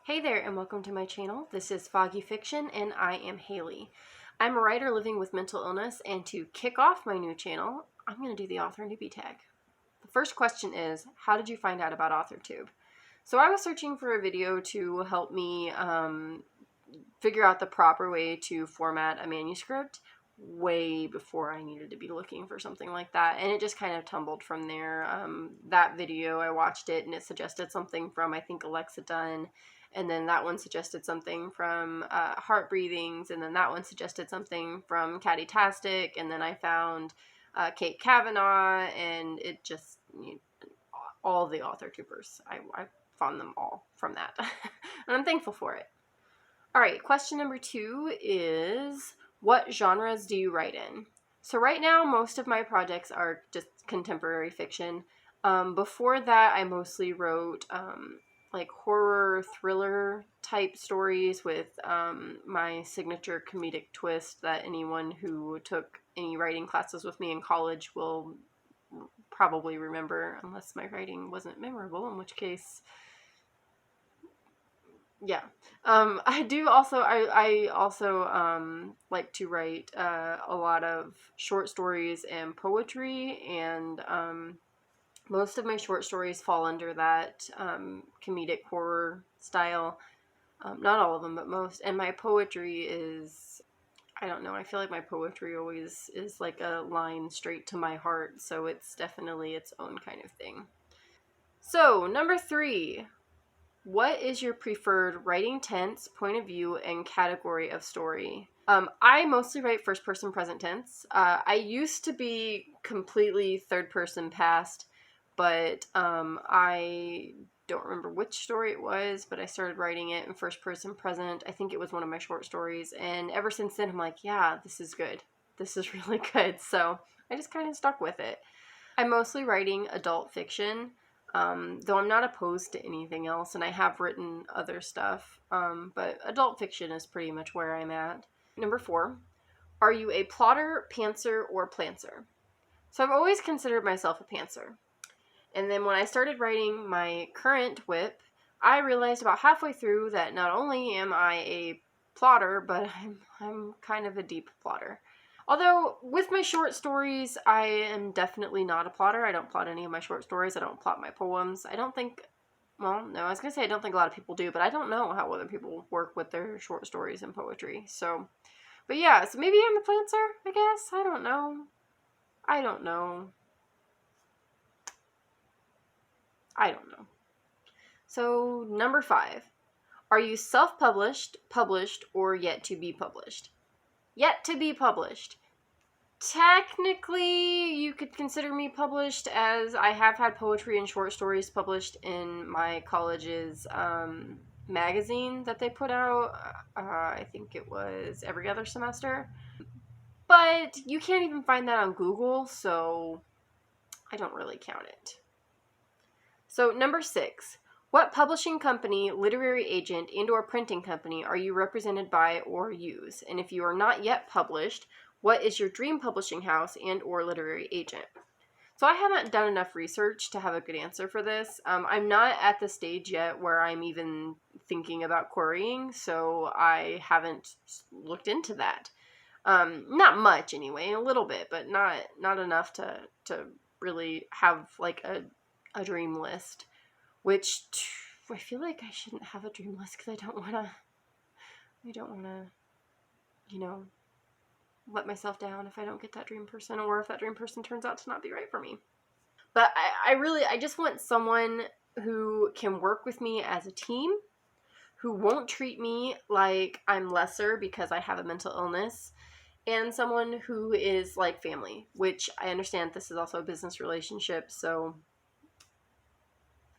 Hey there and welcome to my channel. This is Foggy Fiction and I am Haley. I'm a writer living with mental illness, and to kick off my new channel, I'm going to do the Author Newbie Tag. The first question is, how did you find out about AuthorTube? So I was searching for a video to help me figure out the proper way to format a manuscript way before I needed to be looking for something like that, and it just kind of tumbled from there. That video, I watched it and it suggested something from, I think, Alexa Dunn, and then that one suggested something from Heart Breathings, and then that one suggested something from Caddy-tastic, and then I found Kate Kavanaugh, and it just, all the AuthorTubers. I found them all from that, and I'm thankful for it. All right, question number 2 is, what genres do you write in? So right now, most of my projects are just contemporary fiction. Before that, I mostly wrote like horror, thriller type stories with my signature comedic twist that anyone who took any writing classes with me in college will probably remember, unless my writing wasn't memorable, in which case... yeah. I also like to write a lot of short stories and poetry, and most of my short stories fall under that comedic horror style. Not all of them, but most. And my poetry is, I don't know, I feel like my poetry always is like a line straight to my heart, so it's definitely its own kind of thing. So, number 3. What is your preferred writing tense, point of view, and category of story? I mostly write first person present tense. I used to be completely third person past, but I don't remember which story it was, but I started writing it in first person present. I think it was one of my short stories, and ever since then I'm like, yeah, this is good. This is really good, so I just kind of stuck with it. I'm mostly writing adult fiction. Though I'm not opposed to anything else, and I have written other stuff, but adult fiction is pretty much where I'm at. Number 4, are you a plotter, pantser, or plantser? So I've always considered myself a pantser. And then when I started writing my current WIP, I realized about halfway through that not only am I a plotter, but I'm kind of a deep plotter. Although, with my short stories, I am definitely not a plotter. I don't plot any of my short stories. I don't plot my poems. I don't think, well, no, I was going to say I don't think a lot of people do, but I don't know how other people work with their short stories and poetry. So, but yeah, so maybe I'm a plantser, I guess. I don't know. I don't know. So, number 5. Are you self-published, published, or yet to be published? Yet to be published. Technically, you could consider me published, as I have had poetry and short stories published in my college's magazine that they put out. I think it was every other semester. But you can't even find that on Google, so I don't really count it. So, number 6. What publishing company, literary agent, and/or printing company are you represented by or use? And if you are not yet published, what is your dream publishing house and/or literary agent? So I haven't done enough research to have a good answer for this. I'm not at the stage yet where I'm even thinking about querying, so I haven't looked into that. Not much anyway, a little bit, but not enough to really have like a dream list. Which I feel like I shouldn't have a dream list because I don't want to, let myself down if I don't get that dream person, or if that dream person turns out to not be right for me. But I just want someone who can work with me as a team, who won't treat me like I'm lesser because I have a mental illness, and someone who is like family, which I understand this is also a business relationship, so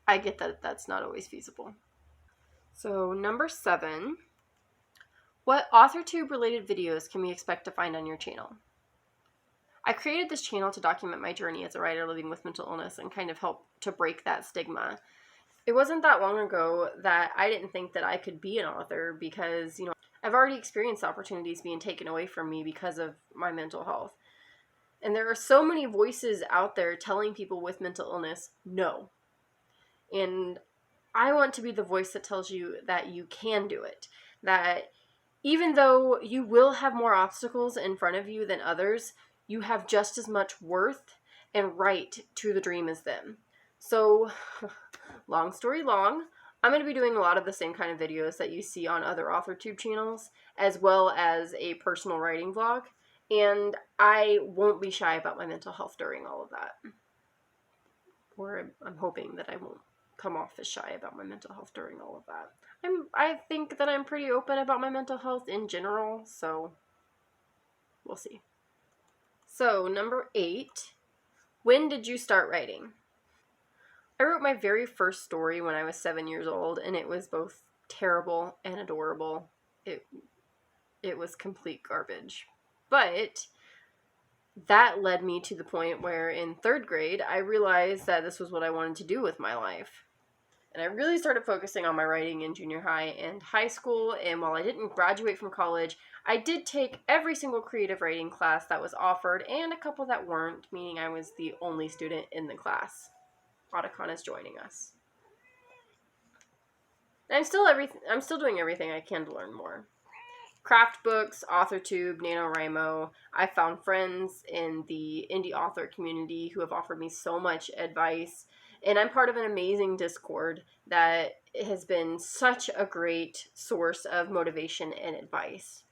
I get that that's not always feasible. So, number 7. What AuthorTube related videos can we expect to find on your channel? I created this channel to document my journey as a writer living with mental illness and kind of help to break that stigma. It wasn't that long ago that I didn't think that I could be an author because, I've already experienced opportunities being taken away from me because of my mental health. And there are so many voices out there telling people with mental illness, no. And I want to be the voice that tells you that you can do it. That even though you will have more obstacles in front of you than others, you have just as much worth and right to the dream as them. So, long story long, I'm going to be doing a lot of the same kind of videos that you see on other AuthorTube channels, as well as a personal writing vlog. And I won't be shy about my mental health during all of that. Or I'm hoping that I won't come off as shy about my mental health during all of that. I think that I'm pretty open about my mental health in general, so we'll see. So, number 8, when did you start writing? I wrote my very first story when I was 7 years old, and it was both terrible and adorable. It was complete garbage. But that led me to the point where in 3rd grade, I realized that this was what I wanted to do with my life. And I really started focusing on my writing in junior high and high school, and while I didn't graduate from college, I did take every single creative writing class that was offered, and a couple that weren't, meaning I was the only student in the class. Otacon is joining us. And I'm still doing everything I can to learn more. Craft books, AuthorTube, NaNoWriMo. I found friends in the indie author community who have offered me so much advice. And I'm part of an amazing Discord that has been such a great source of motivation and advice.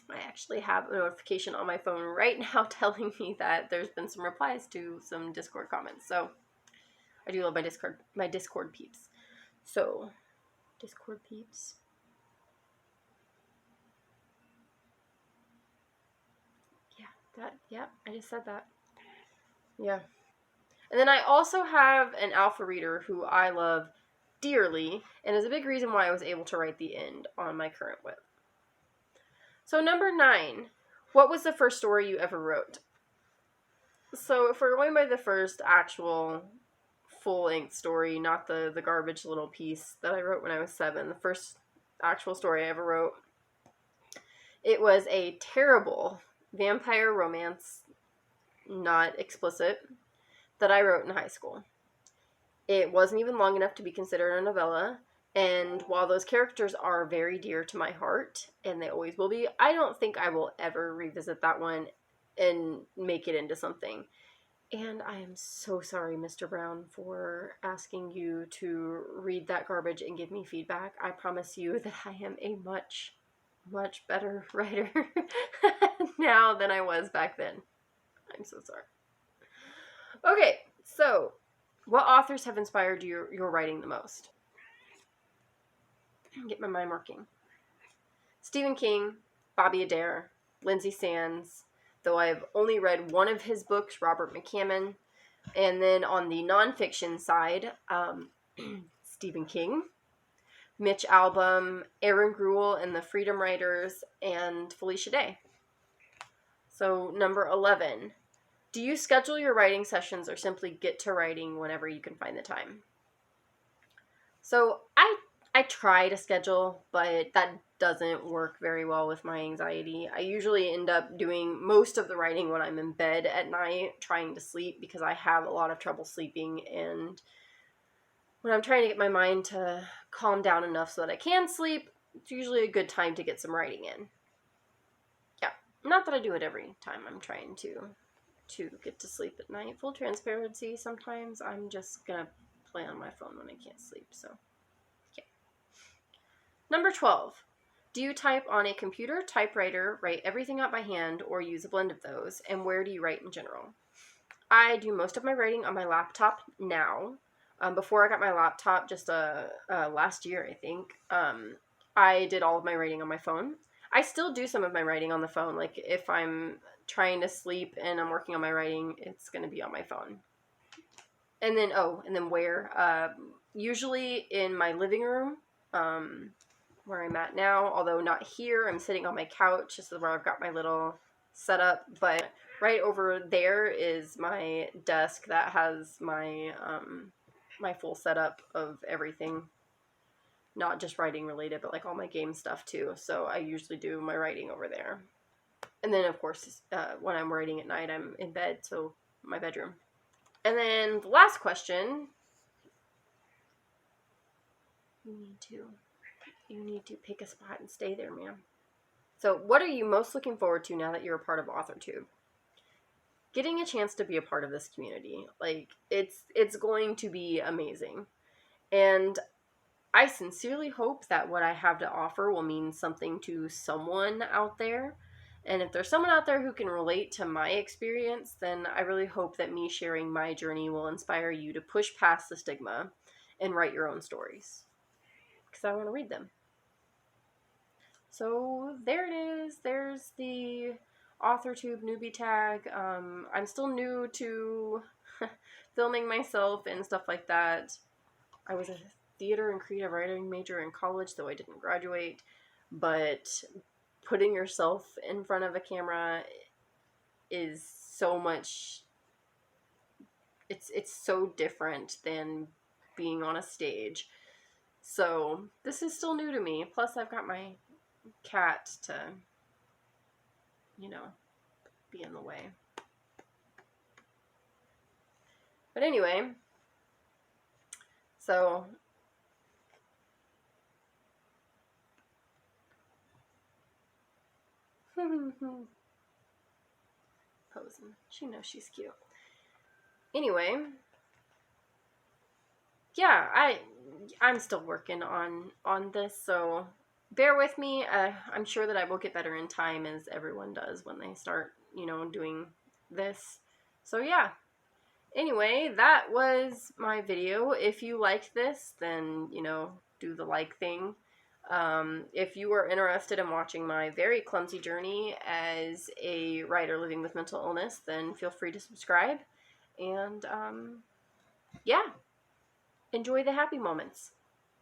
I actually have a notification on my phone right now telling me that there's been some replies to some Discord comments. So I do love my Discord peeps. So, Discord peeps. I just said that. Yeah. And then I also have an alpha reader who I love dearly, and is a big reason why I was able to write the end on my current whip. So number 9, what was the first story you ever wrote? So if we're going by the first actual full-length story, not the garbage little piece that I wrote when I was 7, the first actual story I ever wrote, it was a terrible vampire romance, not explicit, that I wrote in high school. It wasn't even long enough to be considered a novella, and while those characters are very dear to my heart, and they always will be, I don't think I will ever revisit that one and make it into something. And I am so sorry, Mr. Brown, for asking you to read that garbage and give me feedback. I promise you that I am a much, much better writer now than I was back then. I'm so sorry. Okay, so what authors have inspired your writing the most? Get my mind working. Stephen King, Bobby Adair, Lindsay Sands, though I have only read one of his books, Robert McCammon. And then on the nonfiction side, Stephen King, Mitch Albom, Aaron Gruel and the Freedom Writers, and Felicia Day. So number 11, do you schedule your writing sessions or simply get to writing whenever you can find the time? So I try to schedule, but that doesn't work very well with my anxiety. I usually end up doing most of the writing when I'm in bed at night, trying to sleep, because I have a lot of trouble sleeping, and when I'm trying to get my mind to calm down enough so that I can sleep, it's usually a good time to get some writing in. Yeah, not that I do it every time I'm trying to get to sleep at night. Full transparency, sometimes I'm just gonna play on my phone when I can't sleep, so yeah. Number 12, do you type on a computer, typewriter, write everything out by hand, or use a blend of those, and where do you write in general? I do most of my writing on my laptop now. Before I got my laptop, just last year, I think, I did all of my writing on my phone. I still do some of my writing on the phone. Like, if I'm trying to sleep and I'm working on my writing, it's going to be on my phone. And then where? Usually in my living room, where I'm at now, although not here. I'm sitting on my couch. This is where I've got my little setup, but right over there is my desk that has my my full setup of everything, not just writing related, but like all my game stuff too. So I usually do my writing over there. And then of course, when I'm writing at night, I'm in bed, so my bedroom. And then the last question, You need to pick a spot and stay there, ma'am. So what are you most looking forward to now that you're a part of AuthorTube? Getting a chance to be a part of this community. Like, it's going to be amazing. And I sincerely hope that what I have to offer will mean something to someone out there. And if there's someone out there who can relate to my experience, then I really hope that me sharing my journey will inspire you to push past the stigma and write your own stories. Because I want to read them. So there it is. There's the AuthorTube Newbie Tag. I'm still new to filming myself and stuff like that. I was a theater and creative writing major in college, though I didn't graduate. But putting yourself in front of a camera is so much. It's so different than being on a stage. So this is still new to me. Plus, I've got my cat to, be in the way. But anyway, so posing. She knows she's cute. Anyway, yeah, I'm still working on this, so bear with me. I'm sure that I will get better in time, as everyone does when they start, doing this. So yeah. Anyway, that was my video. If you liked this, then, do the like thing. If you are interested in watching my very clumsy journey as a writer living with mental illness, then feel free to subscribe. And, yeah, enjoy the happy moments.